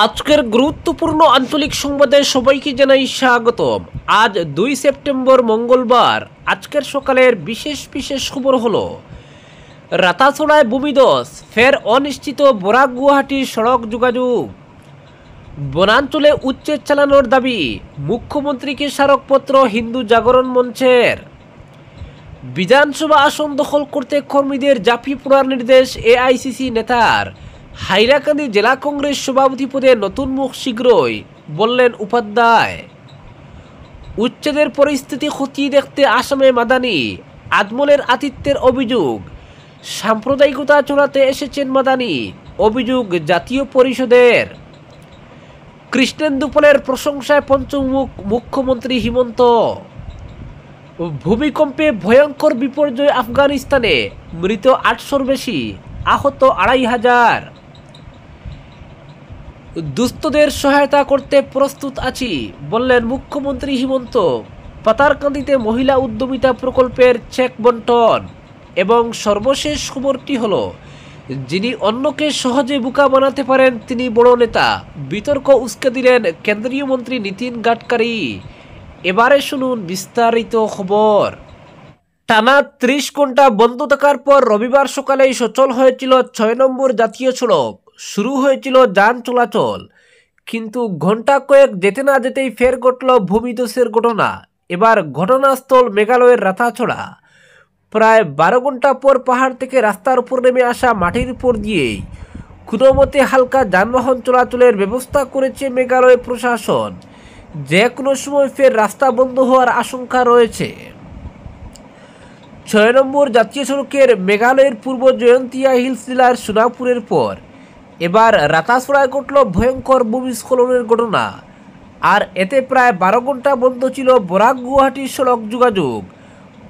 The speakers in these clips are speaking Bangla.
আজকের গুরুত্বপূর্ণ আঞ্চলিক সংবাদে সবাইকে জানাই স্বাগতম। আজ 2 সেপ্টেম্বর মঙ্গলবার। আজকের সকালের বিশেষ বিশেষ খবর হলো রাতাছড়ায় ভূমিধস, ফের অনিশ্চিত বরাক গুয়াহাটি সড়ক যোগাযোগ, বনাঞ্চলে উচ্ছেদ চালানোর দাবি, মুখ্যমন্ত্রীকে স্মারকপত্র হিন্দু জাগরণ মঞ্চের, বিধানসভা আসন দখল করতে কর্মীদের জাপি পোড়ার নির্দেশ এআইসিসি নেতার, হাইলাকান্দি জেলা কংগ্রেস সভাপতি পদে নতুন মুখ শীঘ্রই, বললেন উপাধ্যায়। উচ্ছেদের পরিস্থিতি খতিয়ে দেখতে আসামে মাদানি, আজমলের আতিথ্যের অভিযোগ, সাম্প্রদায়িকতা চড়াতে এসেছেন মাদানি, অভিযোগ জাতীয় পরিষদের। কৃষ্ণেন্দু পালের প্রশংসায় পঞ্চমুখ মুখ্যমন্ত্রী হিমন্ত। ভূমিকম্পে ভয়ঙ্কর বিপর্যয় আফগানিস্তানে, মৃত 800-র বেশি, আহত 2500। দুস্থদের সহায়তা করতে প্রস্তুত আছি, বললেন মুখ্যমন্ত্রী হিমন্ত। পাতারকান্দিতে মহিলা উদ্যমিতা প্রকল্পের চেক বন্টন। এবং সর্বশেষ খবরটি হলো, যিনি অন্যকে সহজে বোকা বানাতে পারেন তিনি বড় নেতা, বিতর্ক উস্কে দিলেন কেন্দ্রীয় মন্ত্রী নীতিন গাডকারি। এবারে শুনুন বিস্তারিত খবর। টানা 30 ঘন্টা বন্ধ থাকার পর রবিবার সকালেই সচল হয়েছিল 6 নম্বর জাতীয় সড়ক। শুরু হয়েছিল যান চলাচল, কিন্তু ঘন্টা কয়েক যেতে না যেতেই ফের ঘটল ভূমিধসের ঘটনা। এবার ঘটনাস্থল মেঘালয়ের রাতাছড়া। প্রায় 12 ঘন্টা পর পাহাড় থেকে রাস্তার উপর নেমে আসা মাটির উপর দিয়েই কোনো মতে হালকা যানবাহন চলাচলের ব্যবস্থা করেছে মেঘালয় প্রশাসন। যে কোনো সময় ফের রাস্তা বন্ধ হওয়ার আশঙ্কা রয়েছে। 6 নম্বর জাতীয় সড়কের মেঘালয়ের পূর্ব জয়ন্তিয়া হিলস জেলার সোনাপুরের পর এবার রাতাছড়ায় ঘটল ভয়ঙ্কর ভূমিস্খলনের ঘটনা। আর এতে প্রায় 12 ঘন্টা বন্ধ ছিল বরাক গুয়াহাটি সড়ক যোগাযোগ।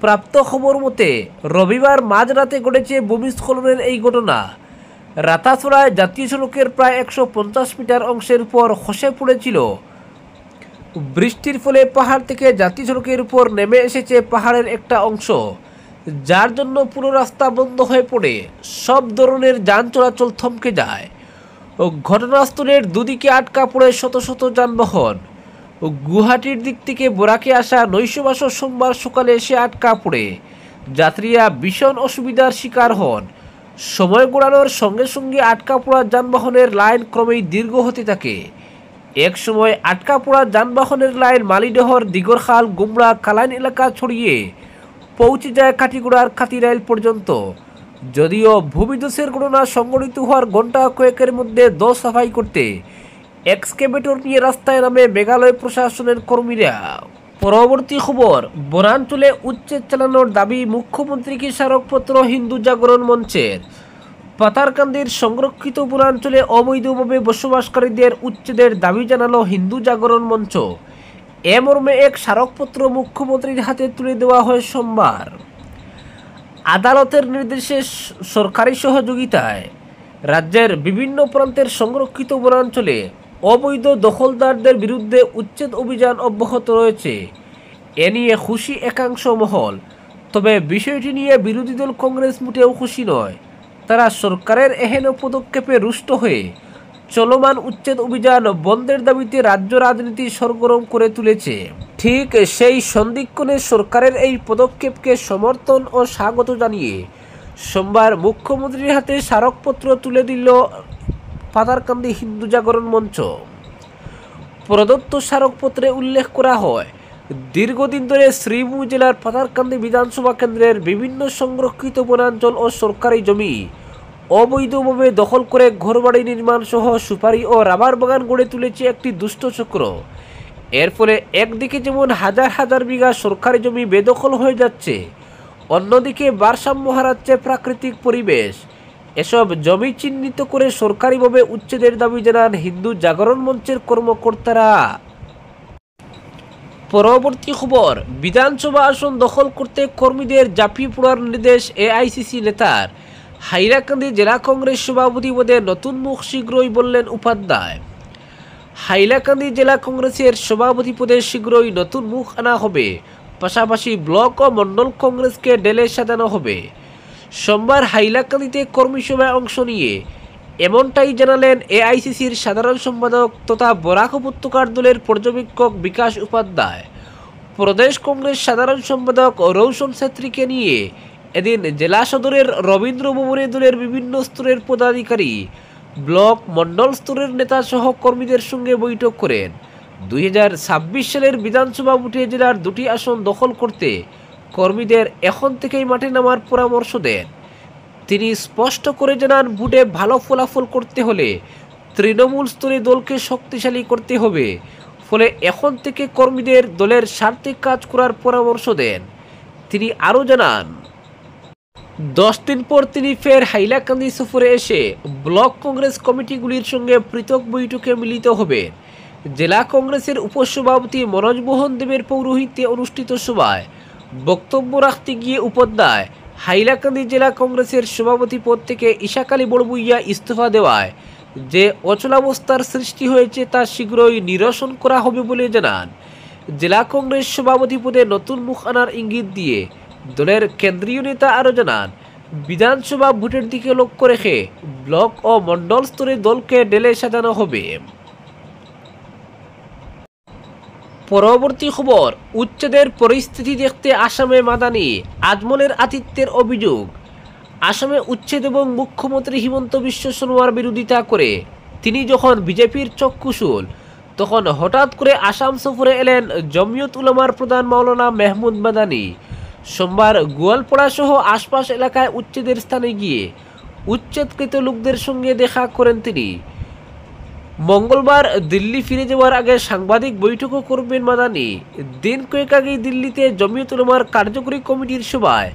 প্রাপ্ত খবর মতে রবিবার মাঝরাতে ঘটেছে ভূমিস্খলনের এই ঘটনা। রাতাছড়ায় জাতীয় সড়কের প্রায় 150 মিটার অংশের উপর খসে পড়েছিল। বৃষ্টির ফলে পাহাড় থেকে জাতীয় সড়কের উপর নেমে এসেছে পাহাড়ের একটা অংশ, যার জন্য পুরো রাস্তা বন্ধ হয়ে পড়ে সব ধরনের যান চলাচল থমকে যায়। ঘটনাস্থলের দুদিকে আটকা পড়ে শত শত যানবাহন। গুয়াহাটির দিক থেকে বরাকে আসা নৈশবাস সোমবার সকালে এসে আটকা পড়ে যাত্রীরা ভীষণ অসুবিধার শিকার হন। সময় গড়ানোর সঙ্গে সঙ্গে আটকা পড়া যানবাহনের লাইন ক্রমেই দীর্ঘ হতে থাকে। এক সময় আটকা পড়া যানবাহনের লাইন মালিডহর, দিগরখাল, গুমরা, কালাইন এলাকা ছড়িয়ে পৌঁছে যায় কাটিগুড়ার খাতিরাইল পর্যন্ত। যদিও ভূমিধসের ঘটনা সংঘটিত হওয়ার ঘণ্টা কয়েকের মধ্যে দোষ সাফাই করতে এক্সকেভেটর নিয়ে রাস্তায় নামে মেঘালয় প্রশাসনের কর্মীরা। পরবর্তী খবর, বনাঞ্চলে উচ্ছেদ চালানোর দাবি, মুখ্যমন্ত্রীকে স্মারকপত্র হিন্দু জাগরণ মঞ্চের। পাতারকান্দির সংরক্ষিত বনাঞ্চলে অবৈধভাবে বসবাসকারীদের উচ্ছেদের দাবি জানালো হিন্দু জাগরণ মঞ্চ। এ মর্মে এক স্মারকপত্র মুখ্যমন্ত্রীর হাতে তুলে দেওয়া হয় সোমবার। আদালতের নির্দেশে সরকারি সহযোগিতায় রাজ্যের বিভিন্ন প্রান্তের সংরক্ষিত বনাঞ্চলে অবৈধ দখলদারদের বিরুদ্ধে উচ্ছেদ অভিযান অব্যাহত রয়েছে। এ নিয়ে খুশি একাংশ মহল, তবে বিষয়টি নিয়ে বিরোধী দল কংগ্রেস মোটেও খুশি নয়। তারা সরকারের এহেন পদক্ষেপে রুষ্ট হয়ে চলমান উচ্ছেদ অভিযান বন্ধের দাবিতে রাজ্য রাজনীতি সরগরম করে তুলেছে। ঠিক সেই সন্ধিক্ষণে সরকারের এই পদক্ষেপকে সমর্থন ও স্বাগত জানিয়ে সোমবার মুখ্যমন্ত্রীর হাতে স্মারকপত্র তুলে দিল পাতারকান্দি হিন্দু জাগরণ মঞ্চ। প্রদত্ত স্মারকপত্রে উল্লেখ করা হয়, দীর্ঘদিন ধরে শ্রীভূম জেলার পাতারকান্দি বিধানসভা কেন্দ্রের বিভিন্ন সংরক্ষিত বনাঞ্চল ও সরকারি জমি অবৈধভাবে দখল করে ঘরবাড়ি নির্মাণ সহ সুপারি ও রাবার বাগান গড়ে তুলেছে একটি দুষ্ট চক্র। এর ফলে একদিকে যেমন হাজার হাজার বিঘা সরকারি জমি বেদখল হয়ে যাচ্ছে, অন্যদিকে ভারসাম্য হারাচ্ছে প্রাকৃতিক পরিবেশ। এসব জমি চিহ্নিত করে সরকারিভাবে উচ্ছেদের দাবি জানান হিন্দু জাগরণ মঞ্চের কর্মকর্তারা। পরবর্তী খবর, বিধানসভা আসন দখল করতে কর্মীদের জাপিয়ে পড়ার নির্দেশ এআইসিসি নেতার, হাইলাকান্দি জেলা কংগ্রেস সভাপতি পদে নতুন মুখ শীঘ্রই, বললেন উপাধ্যায়। হাইলাকান্দি জেলা কংগ্রেসের সভাপতি পদে শীঘ্রই নতুন মুখ আনা হবে, পাশাপাশি ব্লক ও মণ্ডল কংগ্রেসকে ডেলে সাজানো হবে। সোমবার হাইলাকান্দিতে কর্মী সভায় অংশ নিয়ে এমনটাই জানালেন এআইসিসির সাধারণ সম্পাদক তথা বরাক উপত্যকার দলের পর্যবেক্ষক বিকাশ উপাধ্যায়। প্রদেশ কংগ্রেস সাধারণ সম্পাদক রৌশন ছেত্রীকে নিয়ে এদিন জেলা সদরের রবীন্দ্র ভবনে দলের বিভিন্ন স্তরের পদাধিকারী, ব্লক মণ্ডল স্তরের নেতা সহ কর্মীদের সঙ্গে বৈঠক করেন। 2026 সালের বিধানসভা ভোটে জেলার 2টি আসন দখল করতে কর্মীদের এখন থেকেই মাঠে নামার পরামর্শ দেন। তিনি স্পষ্ট করে জানান, ভোটে ভালো ফলাফল করতে হলে তৃণমূল স্তরে দলকে শক্তিশালী করতে হবে। ফলে এখন থেকে কর্মীদের দলের স্বার্থে কাজ করার পরামর্শ দেন। তিনি আরও জানান, 10 দিন পর তিনি ফের হাইলাকান্দি সফরে এসে ব্লক কংগ্রেস কমিটিগুলির সঙ্গে পৃথক বৈঠকে মিলিত হবেন। জেলা কংগ্রেসের উপসভাপতি মনোজ মোহন দেবের পৌরোহিত্যে অনুষ্ঠিত সভায় বক্তব্য রাখতে গিয়ে উপাধ্যায় হাইলাকান্দি জেলা কংগ্রেসের সভাপতি পদ থেকে ইশাক আলী বড়বুইয়া ইস্তফা দেওয়ায় যে অচলাবস্থার সৃষ্টি হয়েছে তা শীঘ্রই নিরসন করা হবে বলে জানান। জেলা কংগ্রেস সভাপতি পদে নতুন মুখ আনার ইঙ্গিত দিয়ে দলের কেন্দ্রীয় নেতা আরও জানান, বিধানসভা ভোটের দিকে লক্ষ্য রেখে ব্লক ও মণ্ডল স্তরে দলকে ঢেলে সাজানো হবে। পরবর্তী খবর, উচ্ছেদের পরিস্থিতি দেখতে আসামে মাদানি, আজমলের আতিথ্যের অভিযোগ। আসামে উচ্ছেদ এবং মুখ্যমন্ত্রী হিমন্ত বিশ্ব শর্মার বিরোধিতা করে তিনি যখন বিজেপির চক্ষুশূল, তখন হঠাৎ করে আসাম সফরে এলেন জমিয়ত উলামার প্রধান মাওলানা মেহমুদ মাদানি। সোমবার গোয়ালপাড়া সহ আশপাশ এলাকায় উচ্ছেদের স্থানে গিয়ে উচ্ছেদকৃত লোকদের সঙ্গে দেখা করেন তিনি। মঙ্গলবার দিল্লি ফিরে যাওয়ার আগে সাংবাদিক বৈঠকও করবেন মাদানি। দিন কয়েক আগেই দিল্লিতে জমিয়ত উলামার কার্যকরী কমিটির সভায়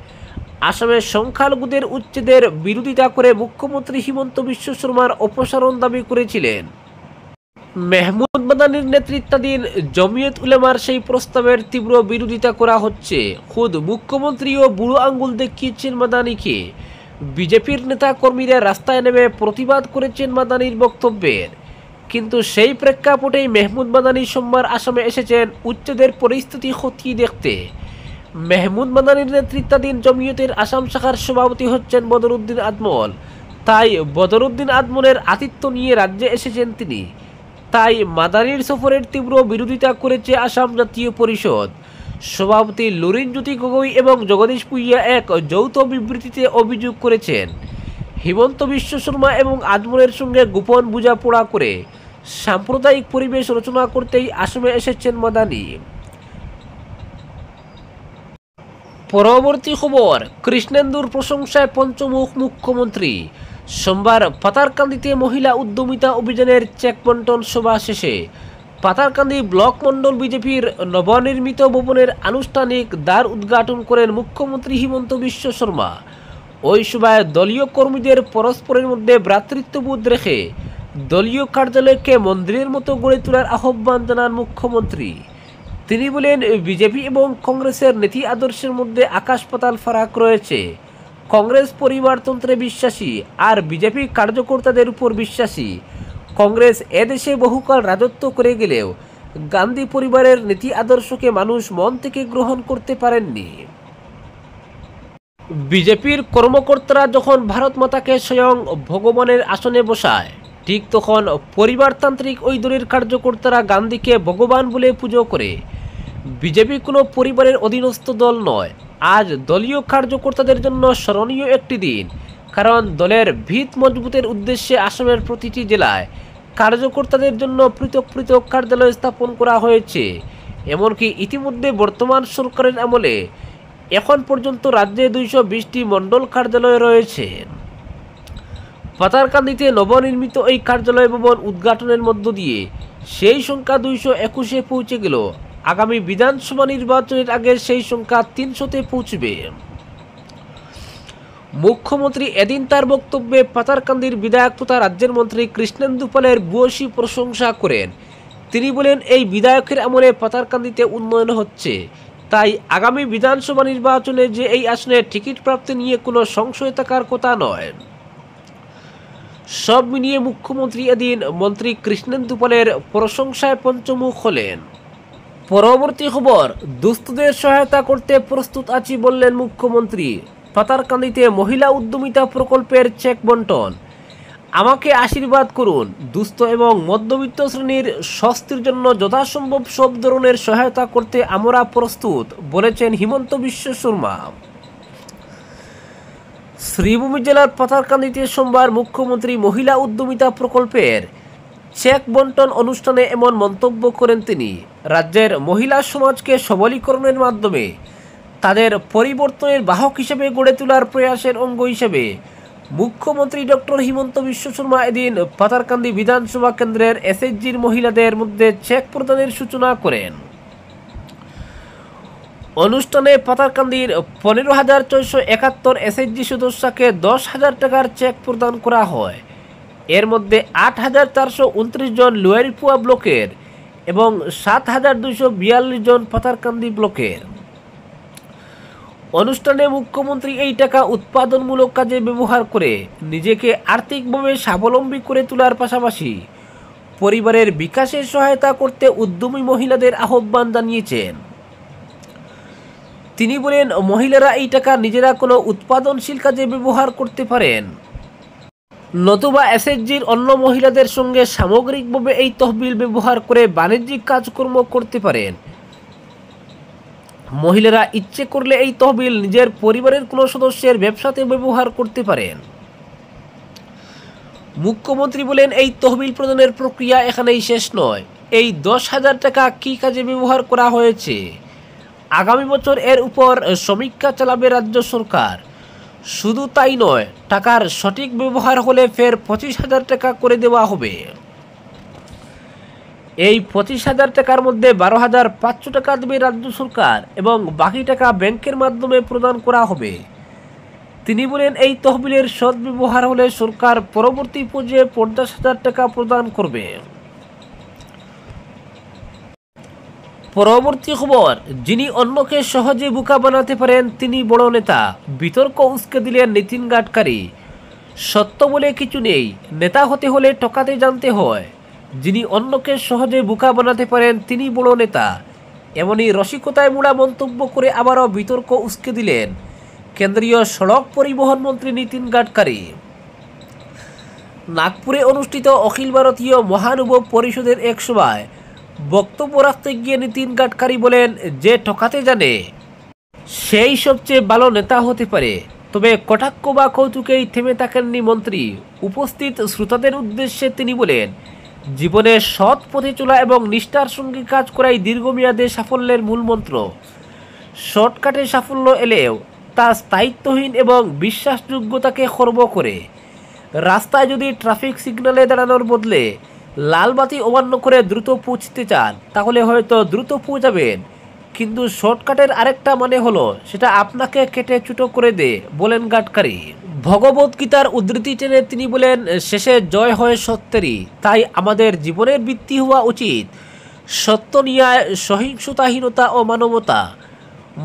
আসামের সংখ্যালঘুদের উচ্ছেদের বিরোধিতা করে মুখ্যমন্ত্রী হিমন্ত বিশ্ব শর্মার অপসারণ দাবি করেছিলেন। মেহমুদ মাদানির নেতৃত্বাধীন জমিয়ত উলামার সেই প্রস্তাবের তীব্র বিরোধিতা করা হচ্ছে। খুদ মুখ্যমন্ত্রীও বুড়ো আঙ্গুল দেখিয়েছেন মাদানিকে। বিজেপির নেতা কর্মীরা রাস্তায় নেমে প্রতিবাদ করেছেন মাদানির বক্তব্যের। কিন্তু সেই প্রেক্ষাপটেই মেহমুদ মাদানি সোমবার আসামে এসেছেন উচ্ছেদের পরিস্থিতি খতিয়ে দেখতে। মেহমুদ মাদানির নেতৃত্বাধীন জমিয়তের আসাম শাখার সভাপতি হচ্ছেন বদরুদ্দিন আজমল। তাই বদরুদ্দিন আজমলের আতিথ্য নিয়ে রাজ্যে এসেছেন তিনি। তাই মাদানির সফরের তীব্র বিরোধিতা করেছে আসাম জাতীয় পরিষদ। সভাপতি লুরিন জ্যোতি গগৈ এবং জগদীশ পুইয়া এক যৌথ বিবৃতিতে অভিযোগ করেছেন, হিমন্ত বিশ্ব শর্মা এবং আজমলের সঙ্গে গোপন বোঝাপড়া করে সাম্প্রদায়িক পরিবেশ রচনা করতেই আসামে এসেছেন মাদানি। পরবর্তী খবর, কৃষ্ণেন্দুর প্রশংসায় পঞ্চমুখ মুখ্যমন্ত্রী। সোমবার পাতারকান্দিতে মহিলা উদ্যমিতা অভিযানের চেক বন্টন সভা শেষে পাতারকান্দি ব্লক মণ্ডল বিজেপির নবনির্মিত ভবনের আনুষ্ঠানিক দ্বার উদ্ঘাটন করেন মুখ্যমন্ত্রী হিমন্ত বিশ্ব শর্মা। ওই সভায় দলীয় কর্মীদের পরস্পরের মধ্যে ভ্রাতৃত্ববোধ রেখে দলীয় কার্যালয়কে মন্দিরের মতো গড়ে তোলার আহ্বান জানান মুখ্যমন্ত্রী। তিনি বলেন, বিজেপি এবং কংগ্রেসের নীতি আদর্শের মধ্যে আকাশ পাতাল ফারাক রয়েছে। কংগ্রেস পরিবারতন্ত্রে বিশ্বাসী আর বিজেপি কার্যকর্তাদের উপর বিশ্বাসী। কংগ্রেস এদেশে বহুকাল রাজত্ব করে গেলেও গান্ধী পরিবারের নীতি আদর্শকে মানুষ মন থেকে গ্রহণ করতে পারেননি। বিজেপির কর্মকর্তারা যখন ভারত মাতাকে স্বয়ং ভগবানের আসনে বসায়, ঠিক তখন পরিবারতান্ত্রিক ওই দলের কার্যকর্তারা গান্ধীকে ভগবান বলে পুজো করে। বিজেপি কোনো পরিবারের অধীনস্থ দল নয়। আজ দলীয় কার্যকর্তাদের জন্য স্মরণীয় একটি দিন, কারণ দলের ভিত মজবুতের উদ্দেশ্যে আসামের প্রতিটি জেলায় কার্যকর্তাদের জন্য পৃথক পৃথক কার্যালয় স্থাপন করা হয়েছে। এমনকি ইতিমধ্যে বর্তমান সরকারের আমলে এখন পর্যন্ত রাজ্যে 220টি মণ্ডল কার্যালয় রয়েছে। পাতারকান্দিতে নবনির্মিত এই কার্যালয় ভবন উদ্ঘাটনের মধ্য দিয়ে সেই সংখ্যা 221-এ পৌঁছে গেল। আগামী বিধানসভা নির্বাচনের আগে সেই সংখ্যা 300-তে পৌঁছবে। মুখ্যমন্ত্রী এদিন তার বক্তব্যে পাতারকান্দির বিধায়ক তথা রাজ্যের মন্ত্রী কৃষ্ণেন্দু পালের ভূয়সী প্রশংসা করেন। তিনি বলেন, এই বিধায়কের আমলে পাতারকান্দিতে উন্নয়ন হচ্ছে। তাই আগামী বিধানসভা নির্বাচনে যে এই আসনের টিকিট প্রাপ্তি নিয়ে কোনো সংশয় থাকার কথা নয়। সব মিলিয়ে মুখ্যমন্ত্রী এদিন মন্ত্রী কৃষ্ণেন্দু পালের প্রশংসায় পঞ্চমুখ হলেন। পরবর্তী খবর, দুস্থদের সহায়তা করতে প্রস্তুত আছি বললেন মুখ্যমন্ত্রী। পাতারকান্দিতে মহিলা উদ্যমিতা প্রকল্পের চেক বন্টন। আমাকে আশীর্বাদ করুন। দুস্থ এবং মধ্যবিত্ত শ্রেণীর স্বস্তির জন্য যথাসম্ভব সব ধরনের সহায়তা করতে আমরা প্রস্তুত, বলেছেন হিমন্ত বিশ্ব শর্মা। শ্রীভূমি জেলার পাথারকান্দিতে সোমবার মুখ্যমন্ত্রী মহিলা উদ্যমিতা প্রকল্পের চেক বন্টন অনুষ্ঠানে এমন মন্তব্য করেন তিনি। রাজ্যের মহিলা সমাজকে সবলীকরণের মাধ্যমে তাদের পরিবর্তনের বাহক হিসেবে গড়ে তোলার প্রয়াসের অঙ্গ হিসেবে মুখ্যমন্ত্রী ডক্টর হিমন্ত বিশ্ব শর্মা এদিন পাথারকান্দি বিধানসভা কেন্দ্রের এসএইচজির মহিলাদের মধ্যে চেক প্রদানের সূচনা করেন। অনুষ্ঠানে পাথারকান্দির 15,471 এসএইচজি সদস্যকে 10,000 টাকার চেক প্রদান করা হয়। এর মধ্যে 8,429 জন লোয়ারিপুয়া ব্লকের এবং 7,242 জন পাথারকান্দি ব্লকের। অনুষ্ঠানে মুখ্যমন্ত্রী এই টাকা উৎপাদনমূলক কাজে ব্যবহার করে নিজেকে আর্থিকভাবে স্বাবলম্বী করে তোলার পাশাপাশি পরিবারের বিকাশে সহায়তা করতে উদ্যমী মহিলাদের আহ্বান জানিয়েছেন। তিনি বলেন, মহিলারা এই টাকা নিজেরা কোনো উৎপাদনশীল কাজে ব্যবহার করতে পারেন, নতুবা এসএইচজির অন্য মহিলাদের সঙ্গে সামগ্রিকভাবে এই তহবিল ব্যবহার করে বাণিজ্যিক কাজকর্ম করতে পারেন। মহিলারা ইচ্ছে করলে এই তহবিল নিজের পরিবারের কোনো সদস্যের ব্যবসাতে ব্যবহার করতে পারেন। মুখ্যমন্ত্রী বলেন, এই তহবিল প্রদানের প্রক্রিয়া এখানেই শেষ নয়। এই 10,000 টাকা কী কাজে ব্যবহার করা হয়েছে, আগামী বছর এর উপর সমীক্ষা চালাবে রাজ্য সরকার। শুধু তাই নয়, টাকার সঠিক ব্যবহার হলে ফের 25,000 টাকা করে দেওয়া হবে। এই 25,000 টাকার মধ্যে 12,500 টাকা দেবে রাজ্য সরকার এবং বাকি টাকা ব্যাংকের মাধ্যমে প্রদান করা হবে। তিনি বলেন, এই তহবিলের সদ্ব্যবহার হলে সরকার পরবর্তী পর্যায়ে 50,000 টাকা প্রদান করবে। পরবর্তী খবর, যিনি অন্যকে সহজে বোকা বানাতে পারেন তিনি বড় নেতা, বিতর্ক উস্কে দিলেন নীতিন গাডকারি। সত্য বলে কিছু নেই, নেতা হতে হলে ঠকাতে জানতে হয়। যিনি অন্যকে সহজে বোকা বানাতে পারেন তিনি বড় নেতা, এমনই রসিকতায় মোড়া মন্তব্য করে আবারও বিতর্ক উস্কে দিলেন কেন্দ্রীয় সড়ক পরিবহন মন্ত্রী নীতিন গাডকারি। নাগপুরে অনুষ্ঠিত অখিল ভারতীয় মহানুভব পরিষদের এক সভায় বক্তব্য রাখতে গিয়ে নীতিন গাডকারি বলেন, যে ঠকাতে জানে সেই সবচেয়ে ভালো নেতা হতে পারে। তবে কটাক্ষ বা কৌতুকেই থেমে থাকেননি মন্ত্রী। উপস্থিত শ্রোতাদের উদ্দেশ্যে তিনি বলেন, জীবনে সৎ পথে চলা এবং নিষ্ঠার সঙ্গে কাজ করাই দীর্ঘমেয়াদে সাফল্যের মূল মন্ত্র। শর্টকাটে সাফল্য এলেও তা স্থায়িত্বহীন এবং বিশ্বাসযোগ্যতাকে খর্ব করে। রাস্তায় যদি ট্রাফিক সিগন্যালে দাঁড়ানোর বদলে লাল বাতি অমান্য করে দ্রুত পৌঁছতে চান তাহলে হয়তো দ্রুত পৌঁছাবেন, কিন্তু শর্টকাটের আরেকটা মানে হলো সেটা আপনাকে কেটে চুটো করে দে, বলেন গাডকারি। ভগবদ্গীতার উদ্ধৃতি টেনে তিনি বলেন, শেষে জয় হয় সত্যেরই। তাই আমাদের জীবনের ভিত্তি হওয়া উচিত সত্য, ন্যায়, সহিংসতাহীনতা ও মানবতা।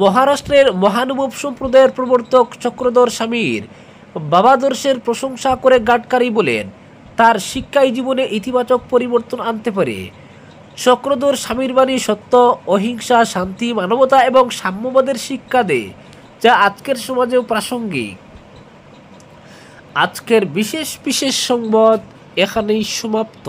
মহারাষ্ট্রের মহানুভব সম্প্রদায়ের প্রবর্তক চক্রধর স্বামীর বাবাদর্শের প্রশংসা করে গাডকারি বলেন, তার শিক্ষাই জীবনে ইতিবাচক পরিবর্তন আনতে পারে। চক্রধর স্বামীর বাণী সত্য, অহিংসা, শান্তি, মানবতা এবং সাম্যবাদের শিক্ষা দেয়, যা আজকের সমাজেও প্রাসঙ্গিক। আজকের বিশেষ সংবাদ এখানেই সমাপ্ত।